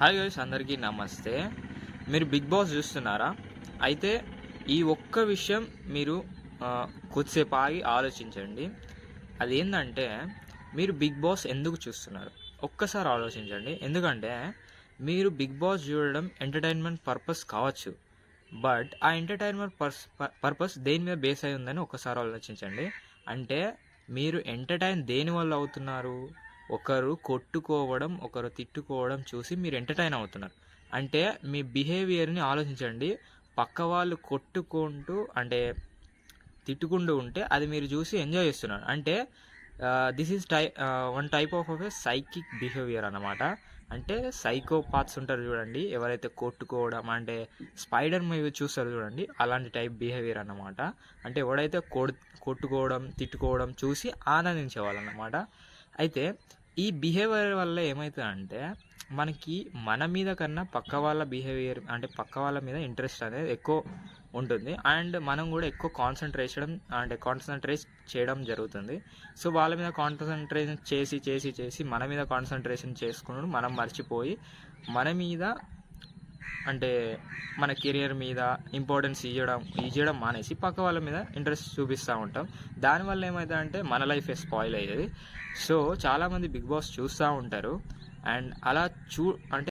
Hi guys, అందరికీ నమస్తే. మీరు బిగ్ బాస్ చూస్తున్నారా? అయితే ఈ ఒక్క విషయం మీరు కొద్దిసేపు ఆగి ఆలోచించండి. అదేంటంటే, మీరు బిగ్ బాస్ ఎందుకు చూస్తున్నారు? ఒక్కసారి ఆలోచించండి. ఎందుకంటే మీరు బిగ్ బాస్ చూడడం ఎంటర్టైన్మెంట్ పర్పస్ కావచ్చు, బట్ ఆ ఎంటర్టైన్మెంట్ పర్పస్ దేని మీద బేస్ అయి ఉందని ఒక్కసారి ఆలోచించండి. అంటే మీరు ఎంటర్టైన్ దేనివల్ల అవుతున్నారు? ఒకరు కొట్టుకోవడం, ఒకరు తిట్టుకోవడం చూసి మీరు ఎంటర్టైన్ అవుతున్నారు. అంటే మీ బిహేవియర్‌ని ఆలోచించండి. పక్క వాళ్ళు కొట్టుకుంటూ అంటే తిట్టుకుంటూ ఉంటే అది మీరు చూసి ఎంజాయ్ చేస్తున్నారు. అంటే this is one type of a psychic behaviour అన్నమాట. అంటే సైకోపాత్స్ ఉంటారు చూడండి, ఎవరైతే కొట్టుకోవడం అంటే స్పైడర్ మూవీ చూస్తారు చూడండి, అలాంటి టైప్ బిహేవియర్ అన్నమాట. అంటే ఎవడైతే కొట్టుకోవడం, తిట్టుకోవడం చూసి ఆనందించేవాళ్ళన్నమాట. అయితే ఈ బిహేవియర్ వల్ల ఏమవుతుందంటే మనకి మన మీద కన్నా పక్క వాళ్ళ బిహేవియర్ అంటే పక్క వాళ్ళ మీద ఇంట్రెస్ట్ అనేది ఎక్కువ ఉంటుంది. అండ్ మనం కూడా ఎక్కువ కాన్సన్ట్రేట్ చేయడం జరుగుతుంది. సో వాళ్ళ మీద కాన్సన్ట్రేషన్ చేసి మన మీద కాన్సన్ట్రేషన్ చేసుకుని మనం మర్చిపోయి మన మీద అంటే మన కెరియర్ మీద ఇంపార్టెన్స్ ఇవ్వడం మానేసి పక్క వాళ్ళ మీద ఇంట్రెస్ట్ చూపిస్తూ ఉంటాం. దానివల్ల ఏమవుతుందంటే మన లైఫ్ స్పాయిల్ అయ్యేది. సో చాలామంది బిగ్ బాస్ చూస్తూ ఉంటారు. అండ్ అలా అంటే